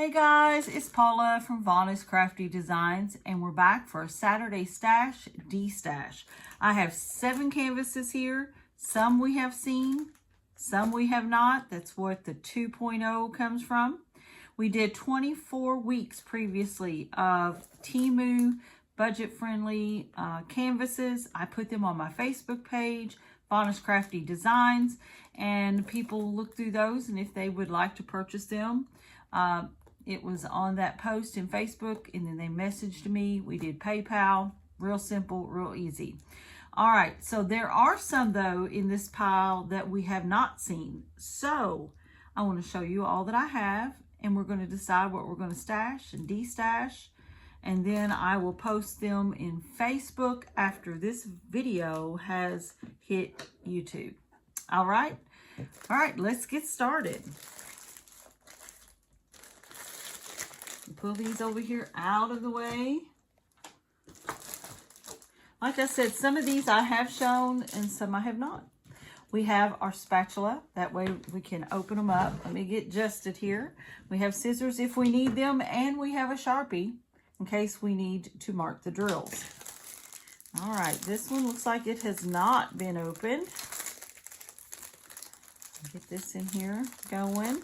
Hey guys, it's Paula from Vonna's Crafty Designs, and we're back for a Saturday stash, Destash. I have 7 canvases here. Some we have seen, some we have not. That's what the 2.0 comes from. We did 24 weeks previously of TEMU budget-friendly canvases. I put them on my Facebook page, Vonna's Crafty Designs, and people look through those, and if they would like to purchase them, it was on that post in Facebook, and then they messaged me. We did PayPal. Real simple, real easy. All right, so there are some, though, in this pile that we have not seen. So I want to show you all that I have, and we're going to decide what we're going to stash and destash, and then I will post them in Facebook after this video has hit YouTube. All right, let's get started. Pull these over here out of the way. Like I said, some of these I have shown and some I have not. We have our spatula. That way we can open them up. Let me get adjusted here. We have scissors if we need them, and we have a Sharpie in case we need to mark the drills. All right, this one looks like it has not been opened. Get this in here going.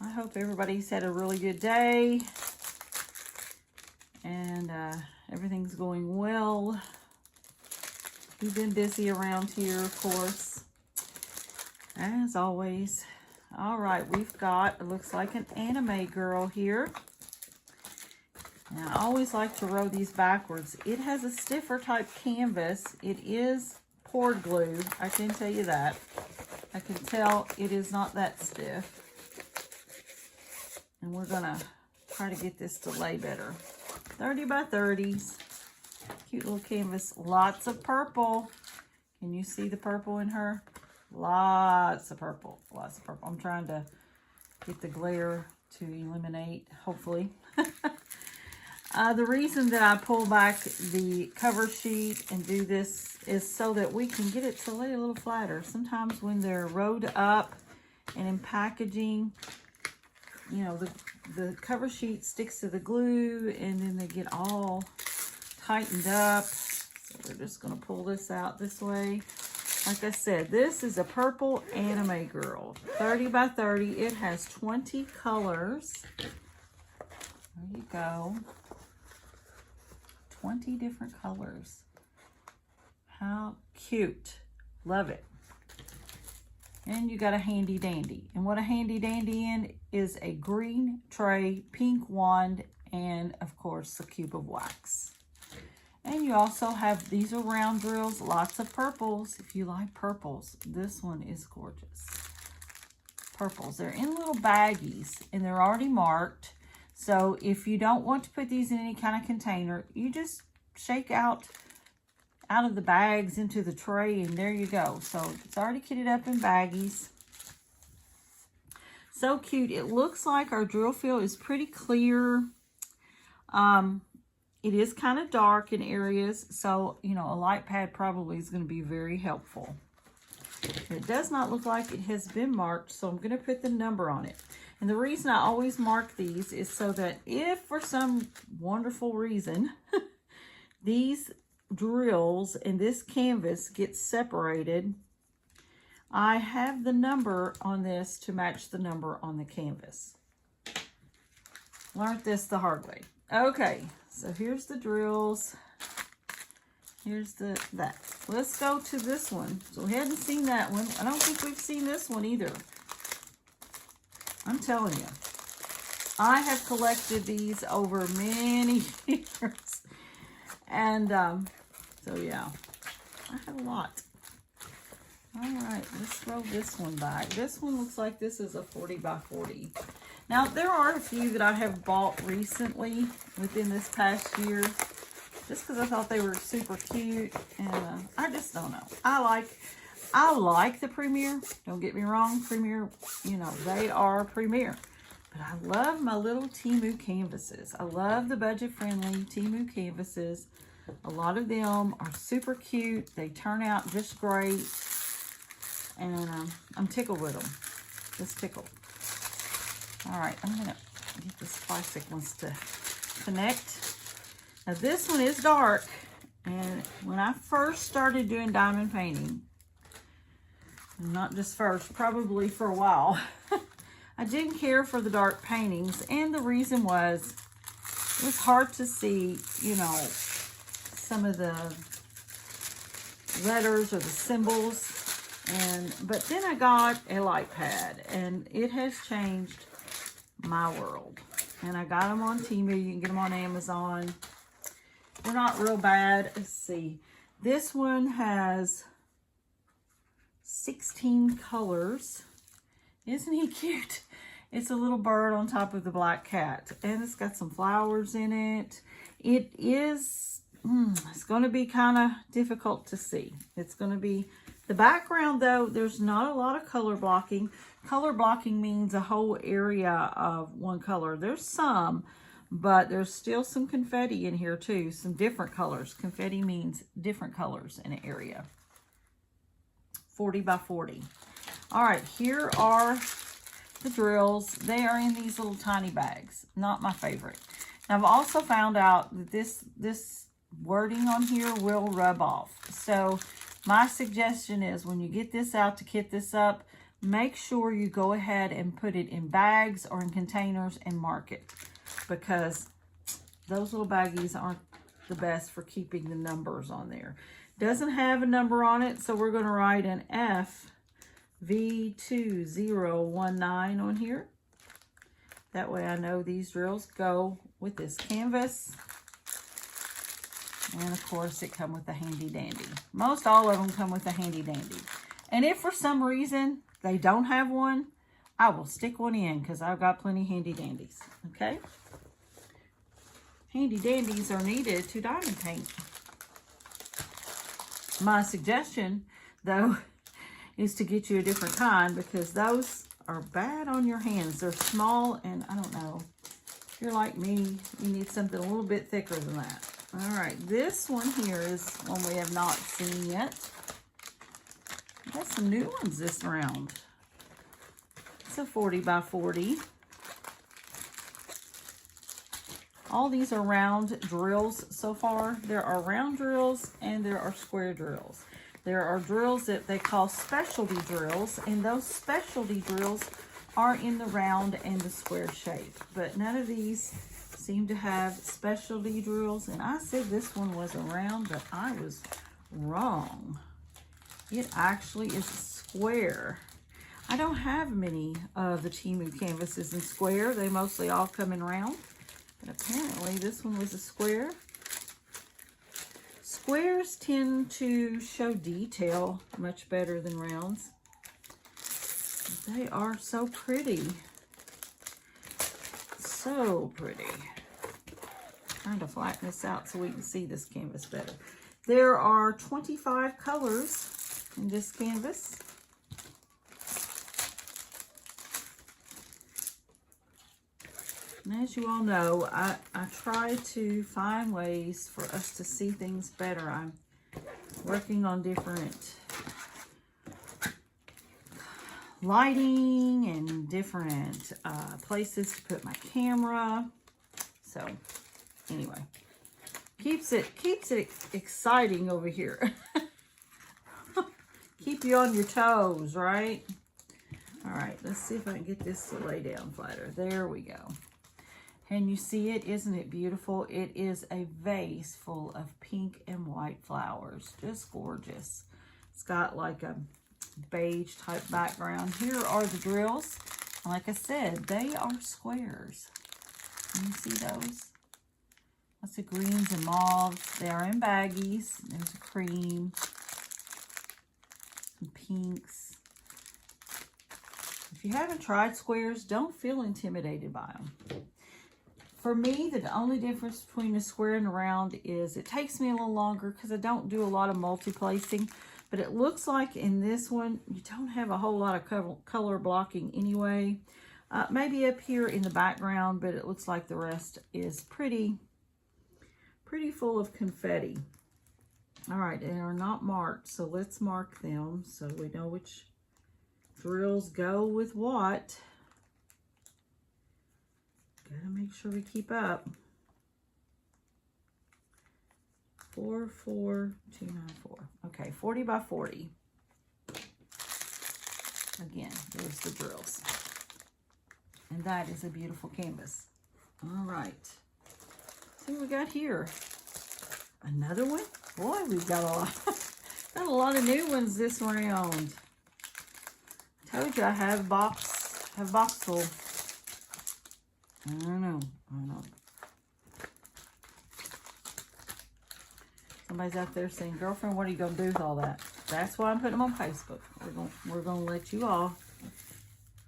I hope everybody's had a really good day and everything's going well. We've been busy around here, of course, as always. All right, we've got, it looks like an anime girl here. Now, I always like to row these backwards. It has a stiffer type canvas. It is poured glue, I can tell you that. I can tell it is not that stiff. And we're gonna try to get this to lay better. 30 by 30s. Cute little canvas. Lots of purple. Can you see the purple in her? Lots of purple. Lots of purple. I'm trying to get the glare to eliminate, hopefully. The reason that I pull back the cover sheet and do this is so that we can get it to lay a little flatter. Sometimes when they're rolled up and in packaging, you know, the cover sheet sticks to the glue and then they get all tightened up. So we're just going to pull this out this way. Like I said, this is a purple anime girl. 30 by 30. It has 20 colors. There you go. 20 different colors. How cute. Love it. And you got a handy dandy. And what a handy dandy in is a green tray, pink wand, and of course a cube of wax. And you also have, these are round drills, lots of purples. If you like purples, this one is gorgeous. Purples, they're in little baggies and they're already marked. So if you don't want to put these in any kind of container, you just shake out of the bags into the tray, and there you go. So it's already kitted up in baggies. So cute. It looks like our drill field is pretty clear. It is kind of dark in areas, so you know, a light pad probably is going to be very helpful. It does not look like it has been marked, so I'm going to put the number on it. And the reason I always mark these is so that if for some wonderful reason these drills and this canvas gets separated, I have the number on this to match the number on the canvas. Learned this the hard way. Okay, so here's the drills. Here's that. Let's go to this one. So we hadn't seen that one. I don't think we've seen this one either. I'm telling you, I have collected these over many years. And so yeah, I have a lot. All right, let's throw this one back. This one looks like this is a 40 by 40. Now, there are a few that I have bought recently within this past year, just because I thought they were super cute, and I just don't know. I like the Premier. Don't get me wrong, Premier, you know, they are Premier. But I love my little TEMU canvases. I love the budget-friendly TEMU canvases. A lot of them are super cute. They turn out just great. And I'm tickled with them. Just tickled. All right, I'm gonna get this plastic ones to connect. Now this one is dark, and when I first started doing diamond painting, not just first, probably for a while, I didn't care for the dark paintings, and the reason was it was hard to see, you know, some of the letters or the symbols. But then I got a light pad, and it has changed my world. And I got them on TEMU. You can get them on Amazon. They're not real bad. Let's see. This one has 16 colors. Isn't he cute? It's a little bird on top of the black cat. And it's got some flowers in it. It is, it's going to be kind of difficult to see. It's going to be, the background though, there's not a lot of color blocking. Color blocking means a whole area of one color. There's some, but there's still some confetti in here too. Some different colors. Confetti means different colors in an area. 40 by 40. All right, here are the drills. They are in these little tiny bags. Not my favorite. Now, I've also found out that this wording on here will rub off. So my suggestion is when you get this out to kit this up, make sure you go ahead and put it in bags or in containers and mark it, because those little baggies aren't the best for keeping the numbers on there. Doesn't have a number on it, so we're going to write an FV2019 on here. That way I know these drills go with this canvas. And of course it comes with a handy dandy. Most all of them come with a handy dandy. And if for some reason they don't have one, I will stick one in because I've got plenty handy dandies. Okay? Handy dandies are needed to diamond paint. My suggestion, though, is to get you a different kind, because those are bad on your hands. They're small, and I don't know. If you're like me, you need something a little bit thicker than that. All right, this one here is one we have not seen yet. I got some new ones this round. It's a 40 by 40. All these are round drills so far. There are round drills and there are square drills. There are drills that they call specialty drills, and those specialty drills are in the round and the square shape. But none of these seem to have specialty drills. And I said this one was a round, but I was wrong. It actually is a square. I don't have many of the TEMU canvases in square. They mostly all come in round. But apparently this one was a square. Squares tend to show detail much better than rounds. They are so pretty. So pretty. Trying to flatten this out so we can see this canvas better. There are 25 colors in this canvas. And as you all know, I try to find ways for us to see things better. I'm working on different lighting and different places to put my camera. So anyway, keeps it exciting over here. Keep you on your toes, right? All right, let's see if I can get this to lay down flatter. There we go. Can you see it? Isn't it beautiful? It is a vase full of pink and white flowers. Just gorgeous. It's got like a beige type background. Here are the drills. Like I said, they are squares. Can you see those? Lots of greens and mauves. They are in baggies. There's a cream. Some pinks. If you haven't tried squares, don't feel intimidated by them. For me, the only difference between a square and a round is it takes me a little longer because I don't do a lot of multi-placing. But it looks like in this one, you don't have a whole lot of color blocking anyway. Maybe up here in the background, but it looks like the rest is pretty full of confetti. All right, they are not marked, so let's mark them so we know which drills go with what. Gotta make sure we keep up. 44294. Okay, 40 by 40. Again, there's the drills. And that is a beautiful canvas. All right. Let's see what we got here. Another one? Boy, we've got a lot. Got a lot of new ones this round. Told you I have box full. I don't know. Somebody's out there saying, girlfriend, what are you gonna do with all that? That's why I'm putting them on Facebook. We're gonna let you all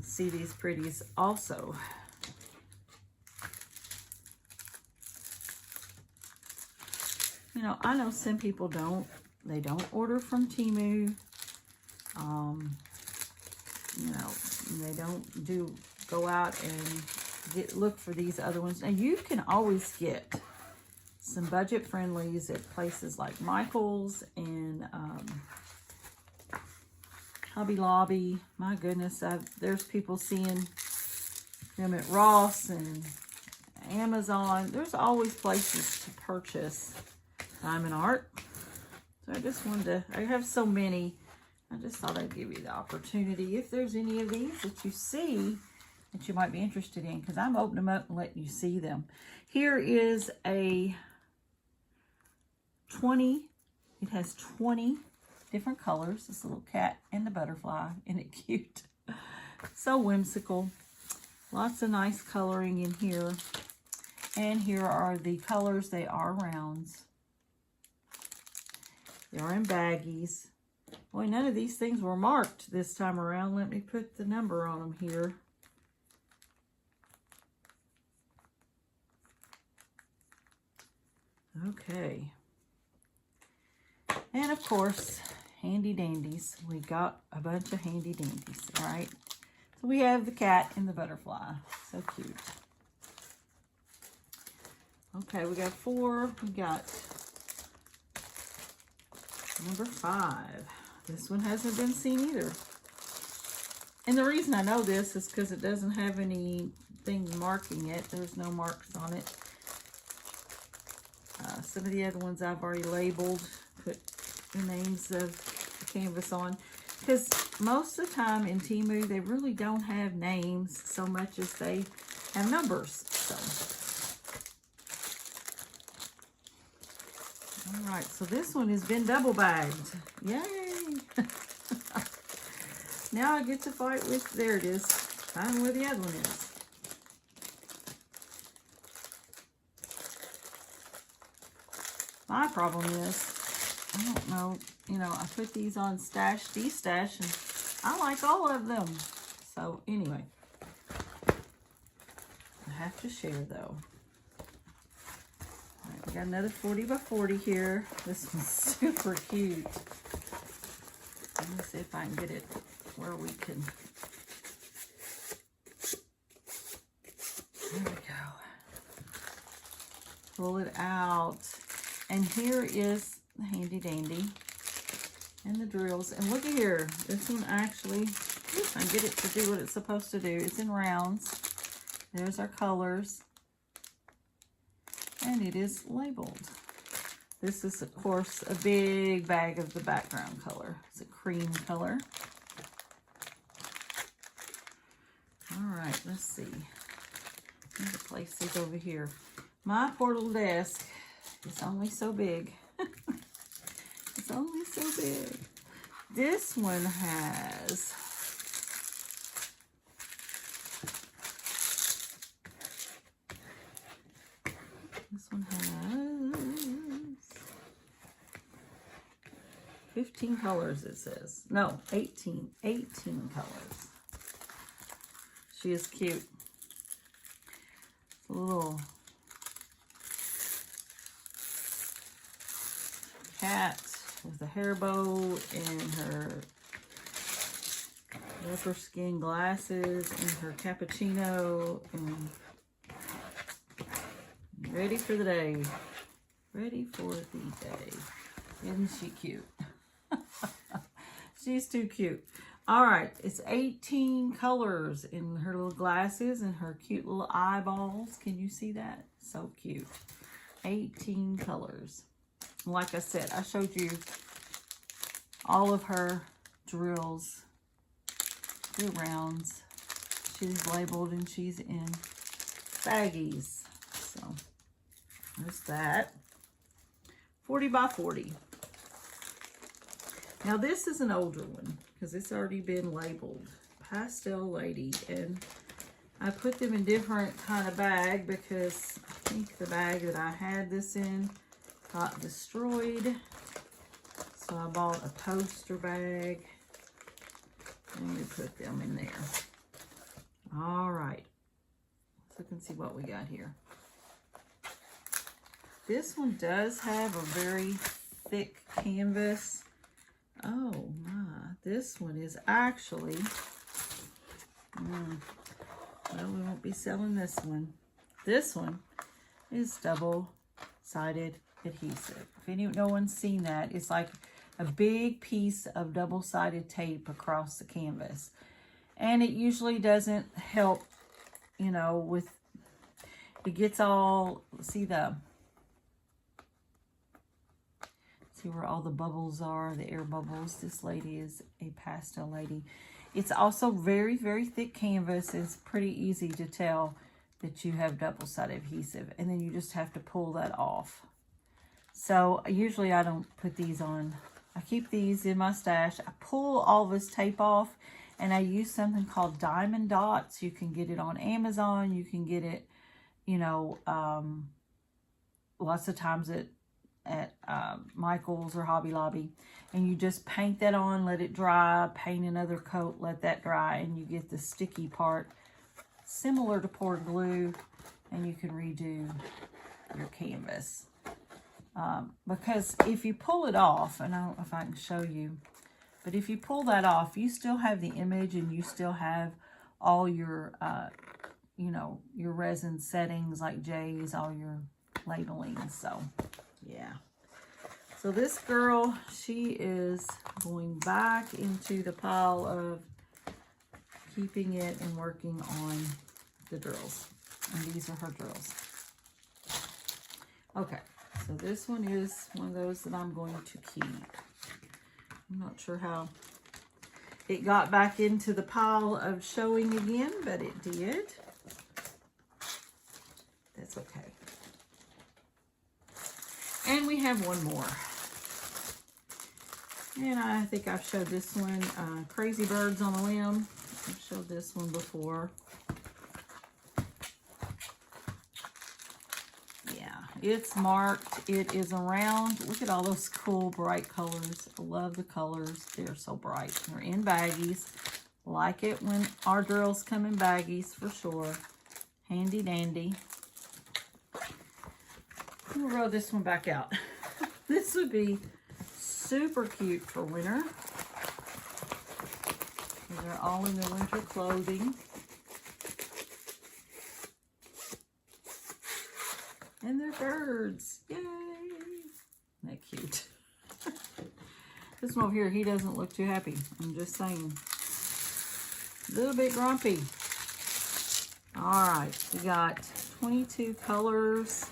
see these pretties also. You know, I know some people they don't order from TEMU. You know, they don't go out and look for these other ones. Now you can always get some budget friendlies at places like Michael's and Hobby Lobby. My goodness, there's people seeing them at Ross and Amazon. There's always places to purchase diamond art. So I just wanted to, I have so many, I just thought I'd give you the opportunity if there's any of these that you see that you might be interested in, because I'm opening them up and letting you see them. Here is a 20, it has 20 different colors. This little cat and the butterfly, isn't it cute? So whimsical. Lots of nice coloring in here. And here are the colors. They are rounds. They are in baggies. Boy, none of these things were marked this time around. Let me put the number on them here. Okay. And of course, handy dandies. We got a bunch of handy dandies, all right? So we have the cat and the butterfly. So cute. Okay, we got 4. We got number 5. This one hasn't been seen either. And the reason I know this is because it doesn't have anything marking it. There's no marks on it. Some of the other ones I've already labeled, put the names of the canvas on. Because most of the time in TEMU, they really don't have names so much as they have numbers. So, all right, so this one has been double bagged. Yay! Now I get to fight with, there it is. Find where the other one is. My problem is, I don't know, you know, I put these on stash, destash, and I like all of them. So anyway, I have to share though. All right, we got another 40 by 40 here. This one's super cute. Let me see if I can get it where we can. There we go. Pull it out. And here is the handy dandy and the drills. And look at here. This one actually, I get it to do what it's supposed to do. It's in rounds. There's our colors. And it is labeled. This is, of course, a big bag of the background color. It's a cream color. All right, let's see. I'm going to place these over here. My portable desk is only so big. It's only so big. This one has this one has 15 colors, it says. No, 18 colors. She is cute. It's a little cat with a hair bow and her leopard skin glasses and her cappuccino and ready for the day. Ready for the day. Isn't she cute? She's too cute. All right, it's 18 colors in her little glasses and her cute little eyeballs. Can you see that? So cute. 18 colors. Like I said, I showed you all of her drills, the rounds. She's labeled and she's in baggies. So there's that. 40 by 40. Now this is an older one because it's already been labeled. Pastel Lady. And I put them in different kind of bag because I think the bag that I had this in got destroyed. So I bought a poster bag. Let me put them in there. All right. Let's look and see what we got here. This one does have a very thick canvas. Oh my, this one is actually, well, we won't be selling this one. This one is double-sided adhesive. If no one's seen that, it's like a big piece of double-sided tape across the canvas. And it usually doesn't help, you know, with, it gets all, see where all the bubbles are, the air bubbles. This lady is a Pastel Lady. It's also very, very thick canvas. It's pretty easy to tell that you have double-sided adhesive. And then you just have to pull that off. So usually I don't put these on. I keep these in my stash. I pull all this tape off and I use something called Diamond Dots. You can get it on Amazon. You can get it, you know, lots of times at Michael's or Hobby Lobby, and you just paint that on, let it dry, paint another coat, let that dry, and you get the sticky part similar to poured glue, and you can redo your canvas. Because if you pull it off, and I don't know if I can show you, but if you pull that off, you still have the image and you still have all your, you know, your resin settings like Jay's, all your labeling. So yeah. So this girl, she is going back into the pile of keeping it and working on the drills. And these are her drills. Okay, so this one is one of those that I'm going to keep. I'm not sure how it got back into the pile of showing again, but it did. That's okay. And we have one more. And I think I've showed this one, Crazy Birds on a Limb. I've showed this one before. Yeah, it's marked. It is around. Look at all those cool, bright colors. I love the colors. They're so bright. They're in baggies. Like it when our drills come in baggies for sure. Handy dandy. We'll roll this one back out. This would be super cute for winter. They're all in their winter clothing. And they're birds. Yay! Isn't that cute? This one over here, he doesn't look too happy. I'm just saying. A little bit grumpy. Alright, we got 22 colors.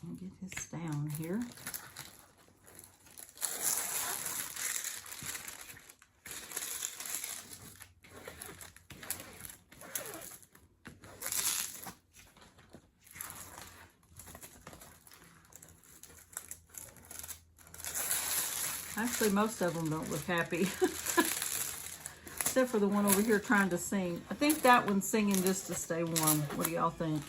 I'll get this down here. Actually, most of them don't look happy. Except for the one over here trying to sing. I think that one's singing just to stay warm. What do y'all think?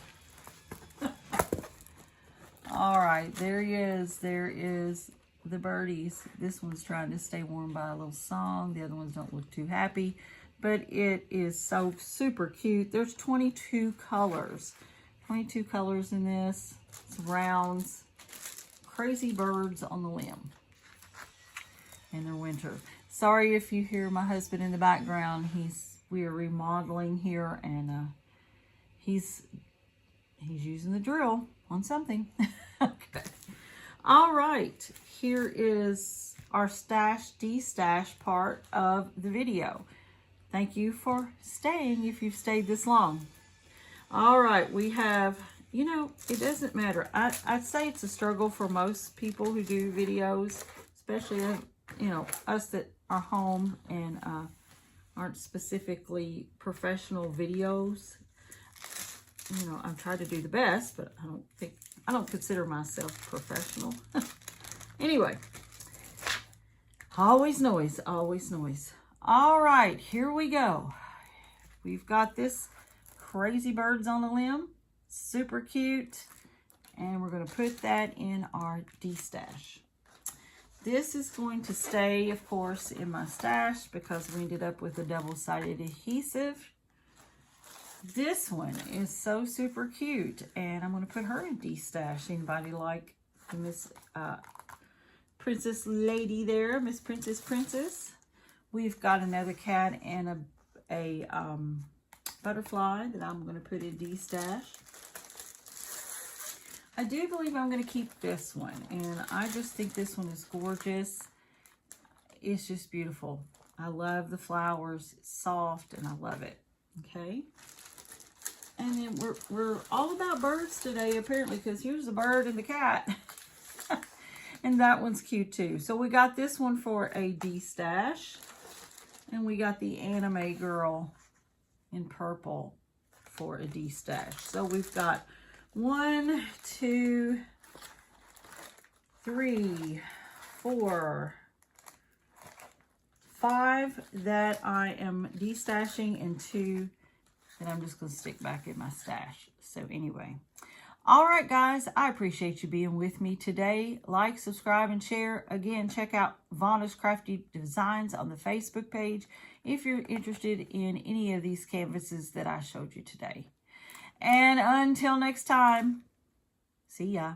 All right, there he is. There is the birdies. This one's trying to stay warm by a little song. The other ones don't look too happy. But it is so super cute. There's 22 colors. 22 colors in this. It's rounds. Crazy Birds on the Limb. In the winter. Sorry if you hear my husband in the background. We are remodeling here, and he's using the drill on something. Okay. All right. Here is our stash de-stash part of the video. Thank you for staying if you've stayed this long. All right, we have, you know, it doesn't matter. I'd say it's a struggle for most people who do videos, especially, you know, us that are home and aren't specifically professional videos. You know, I'm trying to do the best, but I don't consider myself professional. Anyway, always noise, always noise. All right, here we go. We've got this crazy birds on the limb, super cute, and we're going to put that in our de-stash. This is going to stay, of course, in my stash because we ended up with a double-sided adhesive. This one is so super cute, and I'm going to put her in de-stash. Anybody like Miss Princess Lady there, Miss Princess? We've got another cat and a butterfly that I'm going to put in de-stash. I do believe I'm going to keep this one, and I just think this one is gorgeous. It's just beautiful. I love the flowers. It's soft, and I love it. Okay. And then we're all about birds today, apparently, because here's the bird and the cat. And that one's cute, too. So we got this one for a de-stash. And we got the anime girl in purple for a de-stash. So we've got 1, 2, 3, 4, 5 that I am de-stashing, and 2 that I'm just going to stick back in my stash. So anyway, all right, guys, I appreciate you being with me today. Like, subscribe, and share. Again, check out Vanna's Crafty Designs on the Facebook page if you're interested in any of these canvases that I showed you today. And until next time, see ya.